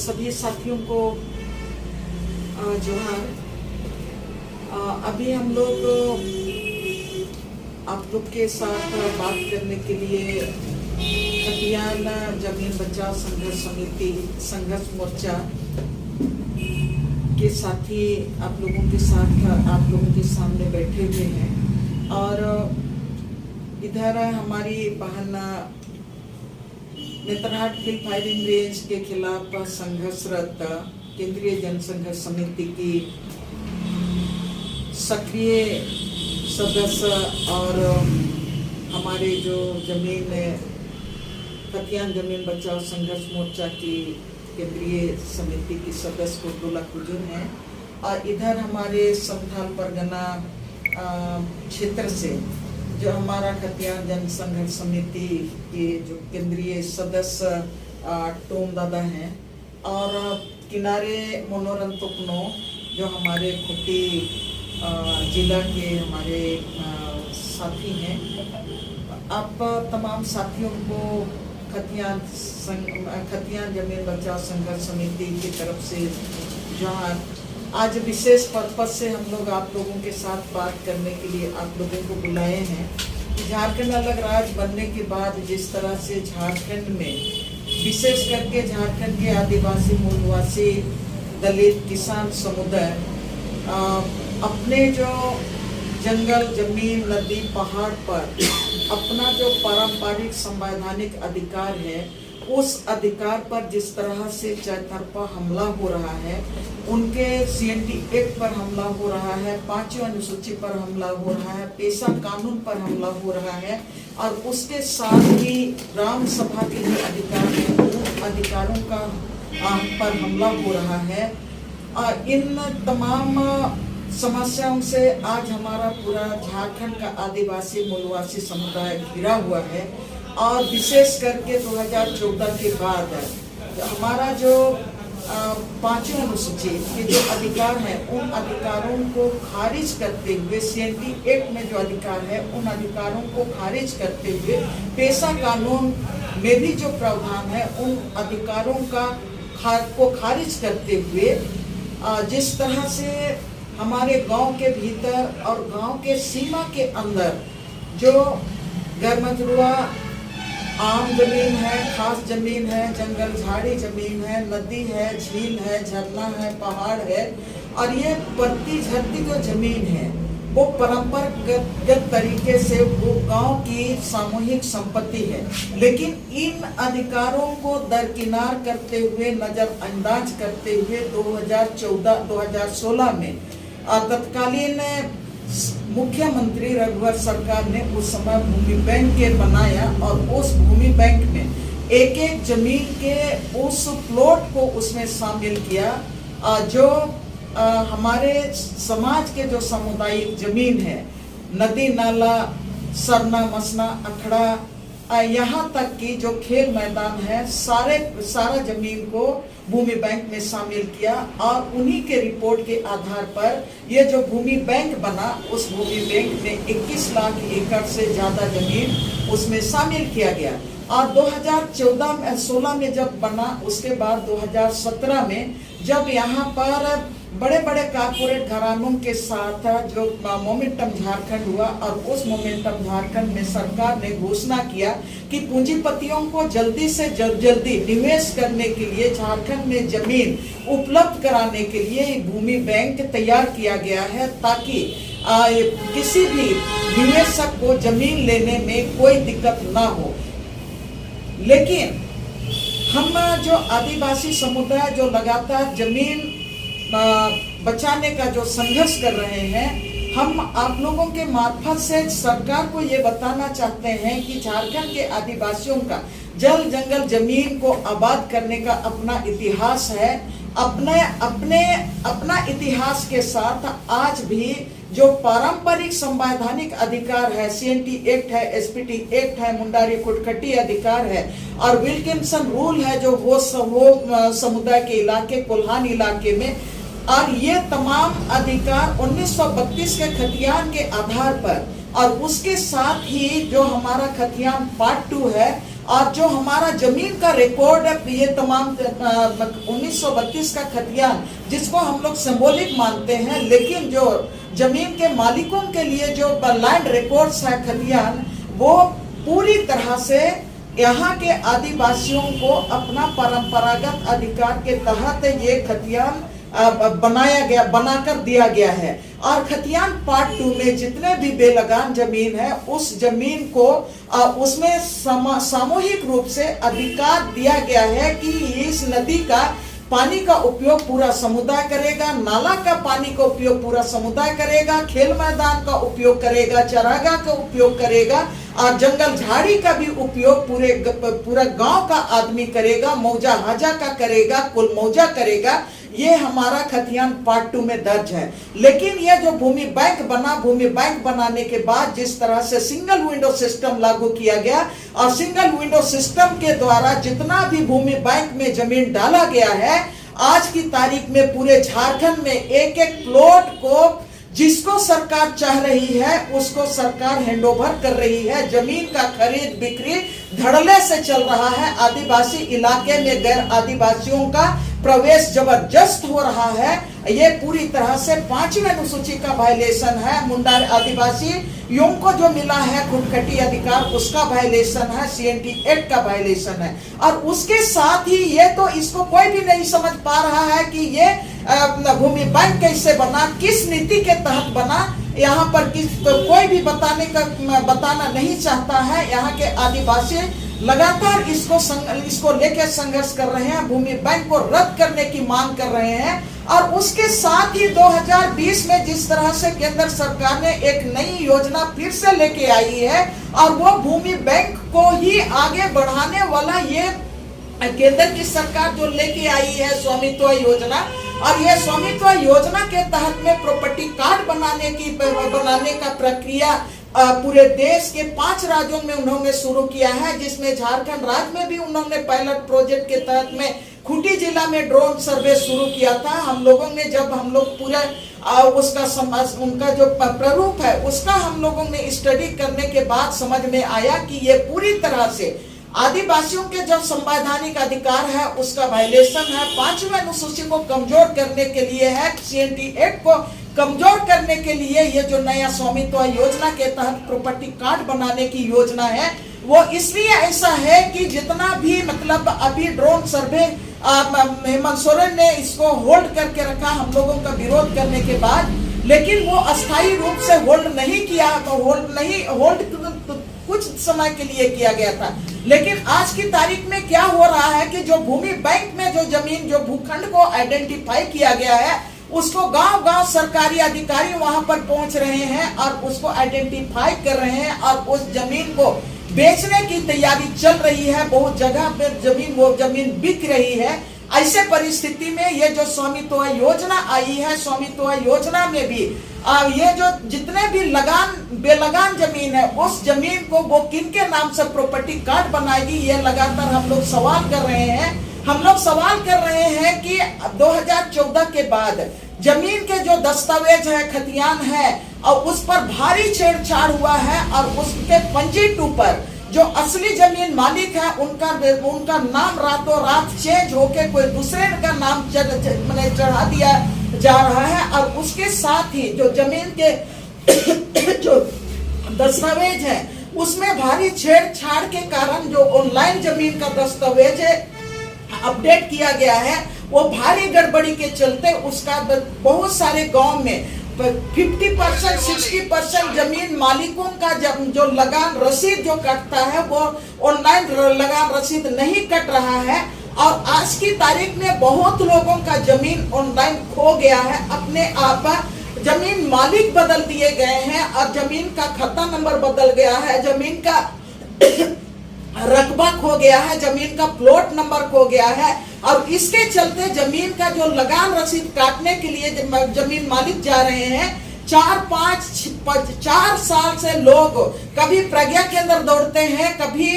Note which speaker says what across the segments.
Speaker 1: सभी साथियों को जोहार। अभी हम लोग आप लोग के साथ बात करने के लिए खतियान जमीन बचाओ संघर्ष समिति संघर्ष मोर्चा के साथी आप लोगों के सामने बैठे हुए हैं। और इधर हमारी बहन नेतरहाट हिल फायरिंग रेंज के खिलाफ संघर्षरत केंद्रीय जनसंघर्ष समिति की सक्रिय सदस्य और हमारे जो खतियान जमीन बचाओ संघर्ष मोर्चा की केंद्रीय समिति की सदस्य कुर्दुला कुजुन है। और इधर हमारे संथाल परगना क्षेत्र से जो हमारा खतियान जनसंघर्ष समिति के जो केंद्रीय सदस्य टोम दादा हैं, और किनारे मनोरंतुकनो जो हमारे खुटी जिला के हमारे साथी हैं। आप तमाम साथियों को खतियान जमीन बचाओ संघर्ष समिति की तरफ से जोहार। आज विशेष पर्पज से हम लोग आप लोगों के साथ बात करने के लिए आप लोगों को बुलाए हैं। झारखंड अलग राज्य बनने के बाद जिस तरह से झारखंड में विशेष करके झारखंड के आदिवासी मूलवासी दलित किसान समुदाय अपने जो जंगल जमीन नदी पहाड़ पर अपना जो पारंपरिक संवैधानिक अधिकार है, उस अधिकार पर जिस तरह से चौतरफा हमला हो रहा है, उनके CNT एक्ट पर हमला हो रहा है, 5वीं अनुसूची पर हमला हो रहा है, पेशा कानून पर हमला हो रहा है, और उसके साथ ही ग्राम सभा के जो अधिकार हैं उन अधिकारों का पर हमला हो रहा है। इन तमाम समस्याओं से आज हमारा पूरा झारखंड का आदिवासी मूलवासी समुदाय घिरा हुआ है। और विशेष करके 2014 के बाद हमारा जो 5वीं अनुसूची के जो अधिकार हैं, उन अधिकारों को खारिज करते हुए CNT एक्ट में जो अधिकार है उन अधिकारों को खारिज करते हुए पेशा कानून में भी जो प्रावधान है उन अधिकारों को खारिज करते हुए जिस तरह से हमारे गांव के भीतर और गांव के सीमा के अंदर जो गैरमजरूआ आम जमीन है, खास जमीन है, जंगल झाड़ी जमीन है, नदी है, झील है, झरना है, पहाड़ है, और ये बढ़ती झरती जो जमीन है वो परंपरागत तरीके से वो गांव की सामूहिक संपत्ति है। लेकिन इन अधिकारों को दरकिनार करते हुए, नजरअंदाज करते हुए 2016 में तत्कालीन मुख्यमंत्री रघुवर सरकार ने उस समय भूमि बैंक के बनाया, और उस भूमि बैंक में एक एक जमीन के उस प्लॉट को उसमें शामिल किया। जो हमारे समाज के जो सामुदायिक जमीन है, नदी नाला, सरना मसना अखड़ा, यहाँ तक कि जो खेल मैदान है, सारा जमीन को भूमि बैंक में शामिल किया। और उन्हीं के रिपोर्ट के आधार पर ये जो भूमि बैंक बना, उस भूमि बैंक में 21 लाख एकड़ से ज्यादा जमीन उसमें शामिल किया गया। और 2016 में जब बना, उसके बाद 2017 में जब यहाँ पर बड़े बड़े कारपोरेट घरानों के साथ जो मोमेंटम झारखंड हुआ, और उस मोमेंटम झारखंड में सरकार ने घोषणा किया कि पूंजीपतियों को जल्दी से जल्दी निवेश करने के लिए झारखंड में जमीन उपलब्ध कराने के लिए भूमि बैंक तैयार किया गया है, ताकि किसी भी निवेशक को जमीन लेने में कोई दिक्कत ना हो। लेकिन हम जो आदिवासी समुदाय जो लगातार जमीन बचाने का जो संघर्ष कर रहे हैं, हम आप लोगों के मार्फत से सरकार को ये बताना चाहते हैं कि झारखंड के आदिवासियों का जल जंगल जमीन को आबाद करने का अपना इतिहास है। अपना इतिहास के साथ आज भी जो पारंपरिक संवैधानिक अधिकार है, CNT एक्ट है, SPT एक्ट है, मुंडारी खुटखटी अधिकार है, और विल्किंसन रूल है जो वो समुदाय के इलाके कोल्हान इलाके में, और ये तमाम अधिकार 1932 के खतियान के आधार पर, और उसके साथ ही जो हमारा खतियान पार्ट 2 है और जो हमारा जमीन का रिकॉर्ड है, ये तमाम 1932 का खतियान जिसको हम लोग सिंबॉलिक मानते हैं, लेकिन जो जमीन के मालिकों के लिए जो लैंड रिकॉर्ड्स है खतियान, वो पूरी तरह से यहाँ के आदिवासियों को अपना परंपरागत अधिकार के तहत ये खतियान बनाकर दिया गया है। और खतियान पार्ट 2 में जितने भी बेलगान जमीन है, उस जमीन को उसमें सामूहिक रूप से अधिकार दिया गया है कि इस नदी का पानी का उपयोग पूरा समुदाय करेगा, नाला का पानी का उपयोग पूरा समुदाय करेगा, खेल मैदान का उपयोग करेगा, चरागाह का उपयोग करेगा, और जंगल झाड़ी का भी उपयोग पूरा गांव का आदमी करेगा, मौजा हाजा का करेगा, कुल मौजा करेगा। ये हमारा खतियान पार्ट 2 में दर्ज है। लेकिन ये जो भूमि बैंक बना, भूमि बैंक बनाने के बाद जिस तरह से सिंगल विंडो सिस्टम लागू किया गया, और सिंगल विंडो सिस्टम के द्वारा जितना भी भूमि बैंक में जमीन डाला गया है, आज की तारीख में पूरे झारखंड में एक एक प्लॉट को जिसको सरकार चाह रही है उसको सरकार हैंडओवर कर रही है। जमीन का खरीद बिक्री धड़ल्ले से चल रहा है। आदिवासी इलाके में गैर आदिवासियों का प्रवेश जबरदस्त हो रहा है। ये पूरी तरह से 5वीं अनुसूची का वायलेशन है। मुंडा आदिवासियों को जो मिला है खुदकटी अधिकार, उसका वायलेशन है। CNT एक्ट का वायलेशन है। और उसके साथ ही ये तो इसको कोई भी नहीं समझ पा रहा है कि ये भूमि बैंक कैसे बना, किस नीति के तहत बना, यहाँ पर कोई भी बताना नहीं चाहता है। यहाँ के आदिवासी लगातार इसको लेकर संघर्ष कर रहे हैं, भूमि बैंक को रद्द करने की मांग कर रहे हैं। और उसके साथ ही 2020 में जिस तरह से केंद्र सरकार ने एक नई योजना फिर से लेके आई है, और वो भूमि बैंक को ही आगे बढ़ाने वाला ये केंद्र की सरकार जो लेके आई है स्वामित्व योजना, और ये स्वामित्व योजना के तहत में प्रॉपर्टी कार्ड बनाने का प्रक्रिया पूरे देश के 5 राज्यों में उन्होंने शुरू किया है, जिसमें झारखंड राज्य में भी उन्होंने पायलट प्रोजेक्ट के तहत में खूंटी जिला में ड्रोन सर्वे शुरू किया था। हम लोगों ने जब हम लोग पूरा उनका जो प्रारूप है उसका हम लोगों ने स्टडी करने के बाद समझ में आया कि ये पूरी तरह से आदिवासियों के जो संवैधानिक अधिकार है उसका वायलेशन है। 5वीं अनुसूची को कमजोर करने के लिए है, CNT एक्ट को कमजोर करने के लिए ये जो नया स्वामित्व योजना के तहत प्रॉपर्टी कार्ड बनाने की योजना है, वो इसलिए ऐसा है कि जितना भी मतलब अभी ड्रोन सर्वे हेमंत सोरेन ने इसको होल्ड करके रखा हम लोगों का विरोध करने के बाद, लेकिन वो अस्थायी रूप से होल्ड नहीं किया, होल्ड कुछ समय के लिए किया गया था। लेकिन आज की तारीख में क्या हो रहा है कि जो भूमि बैंक में जो जमीन, जो भूखंड को आइडेंटिफाई किया गया है, उसको गांव-गांव सरकारी अधिकारी वहां पर पहुंच रहे हैं और उसको आइडेंटिफाई कर रहे हैं और उस जमीन को बेचने की तैयारी चल रही है। बहुत जगह पे वो जमीन बिक रही है। ऐसे परिस्थिति में ये जो स्वामित्व योजना आई है, स्वामित्व योजना में भी ये जो जितने भी बेलगान जमीन है, उस जमीन को वो किनके नाम से प्रॉपर्टी कार्ड बनाएगी, ये लगातार हम लोग सवाल कर रहे हैं। हम लोग सवाल कर रहे हैं कि 2014 के बाद जमीन के जो दस्तावेज है, खतियान है, और उस पर भारी छेड़छाड़ हुआ है और उसके पंजी 2 पर जो असली जमीन मालिक है उनका नाम रातों रात चेंज होके कोई दूसरे का नाम चढ़ा दिया जा रहा है। और उसके साथ ही जो जमीन के जो दस्तावेज है उसमें भारी छेड़छाड़ के कारण जो ऑनलाइन जमीन का दस्तावेज है अपडेट किया गया है, वो भारी गड़बड़ी के चलते उसका बहुत सारे गांव में 50% 60% जमीन मालिकों का जो लगान रसीद जो कटता है वो ऑनलाइन लगान रसीद नहीं कट रहा है। और आज की तारीख में बहुत लोगों का जमीन ऑनलाइन खो गया है, अपने आप जमीन मालिक बदल दिए गए हैं और जमीन का खाता नंबर बदल गया है, जमीन का रकबा खो गया है, जमीन का प्लॉट नंबर खो गया है। और इसके चलते जमीन का जो लगान रसीद काटने के लिए जमीन मालिक जा रहे हैं, 4 साल से लोग कभी प्रज्ञा केंद्र दौड़ते हैं, कभी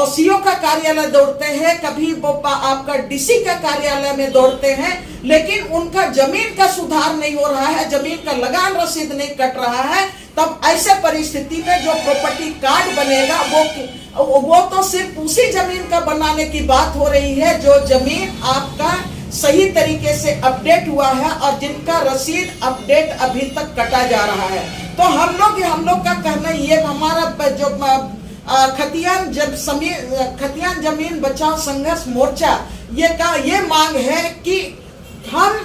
Speaker 1: CO का कार्यालय दौड़ते हैं, कभी आपका DC का कार्यालय में दौड़ते हैं, लेकिन उनका जमीन का सुधार नहीं हो रहा है, जमीन का लगान रसीद नहीं कट रहा है। तब ऐसे परिस्थिति में जो प्रॉपर्टी कार्ड बनेगा वो तो सिर्फ उसी जमीन का बनाने की बात हो रही है जो जमीन आपका सही तरीके से अपडेट हुआ है और जिनका रसीद अपडेट अभी तक कटा जा रहा है। तो हम लोग का कहना ये, हमारा जो खतियान जमीन बचाओ संघर्ष मोर्चा ये मांग है कि हम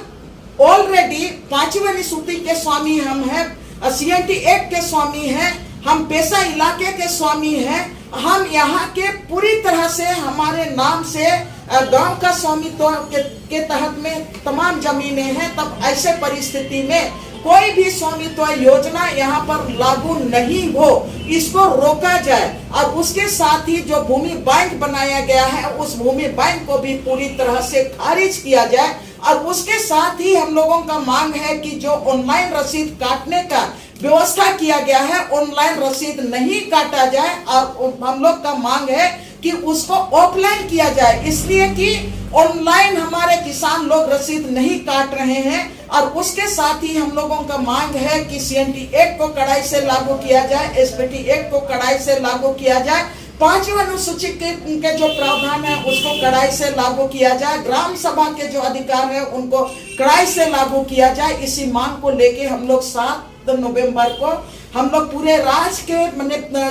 Speaker 1: ऑलरेडी 5वीं अनुसूची के स्वामी हम हैं, CNT एक्ट के स्वामी हैं, हम पेशा इलाके के स्वामी हैं, हम यहाँ के पूरी तरह से हमारे नाम से गांव का स्वामित्व के तहत में तमाम जमीनें हैं। तब ऐसे परिस्थिति में कोई भी स्वामित्व योजना यहाँ पर लागू नहीं हो, इसको रोका जाए और उसके साथ ही जो भूमि बैंक बनाया गया है उस भूमि बैंक को भी पूरी तरह से खारिज किया जाए। और उसके साथ ही हम लोगों का मांग है कि जो ऑनलाइन रसीद काटने का व्यवस्था किया गया है, ऑनलाइन रसीद नहीं काटा जाए और हम लोग का मांग है कि उसको ऑफलाइन किया जाए, इसलिए कि ऑनलाइन हमारे किसान लोग रसीद नहीं काट रहे हैं। और उसके साथ ही हम लोगों का मांग है कि CNT एक्ट को कड़ाई से लागू किया जाए, SPT एक्ट को कड़ाई से लागू किया जाए, 5वीं अनुसूची के जो प्रावधान है उसको कड़ाई से लागू किया जाए, ग्राम सभा के जो अधिकार है उनको कड़ाई से लागू किया जाए। इसी मांग को लेके हम लोग 7 नवंबर को हम लोग पूरे राज्य के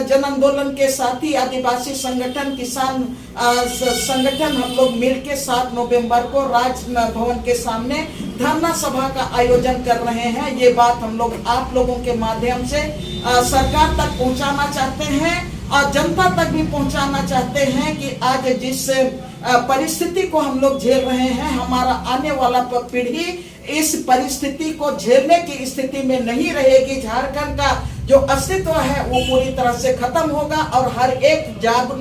Speaker 1: जन आंदोलन के साथ ही आदिवासी संगठन, किसान संगठन हम लोग मिलके 7 नवंबर को राज भवन के सामने धरना सभा का आयोजन कर रहे हैं। ये बात हम लोग आप लोगों के माध्यम से सरकार तक पहुंचाना चाहते हैं और जनता तक भी पहुंचाना चाहते हैं कि आज जिस परिस्थिति को हम लोग झेल रहे हैं, हमारा आने वाला पीढ़ी इस परिस्थिति को झेलने की स्थिति में नहीं रहेगी। झारखंड का जो अस्तित्व है वो पूरी तरह से खत्म होगा और हर एक जागरूक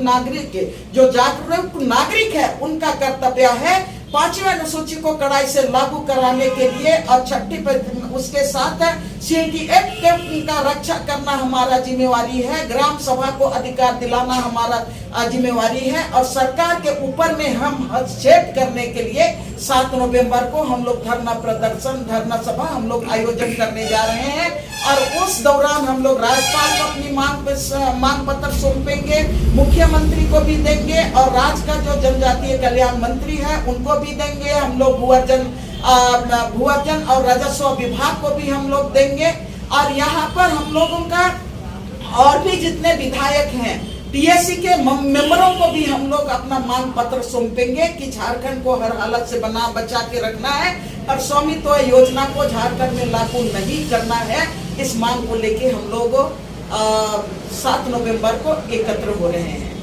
Speaker 1: नागरिक है उनका कर्तव्य है 5वीं अनुसूची को कड़ाई से लागू कराने के लिए और 6ठी पर उसके साथ CNT एक्ट का रक्षा करना हमारा जिम्मेवारी है, ग्राम सभा को अधिकार दिलाना हमारा जिम्मेवारी है और सरकार के ऊपर में हम हस्तक्षेप करने के लिए 7 नवंबर को हम लोग धरना सभा हम लोग आयोजन करने जा रहे हैं। और उस दौरान हम लोग राज्यपाल को अपनी मांग पत्र सौंपेंगे, मुख्यमंत्री को भी देंगे और राज्य का जो जनजातीय कल्याण मंत्री है उनको भी देंगे। हम लोग भूअर्जन और राजस्व विभाग को भी हम लोग देंगे और यहाँ पर हम लोगों का और भी जितने विधायक हैं TSC के मेंबरों को भी हम लोग अपना मांग पत्र सौंपेंगे कि झारखंड को हर हालत से बचा के रखना है और स्वामित्व योजना को झारखंड में लागू नहीं करना है। इस मांग को लेके हम लोग 7 नवंबर को एकत्र हो रहे हैं।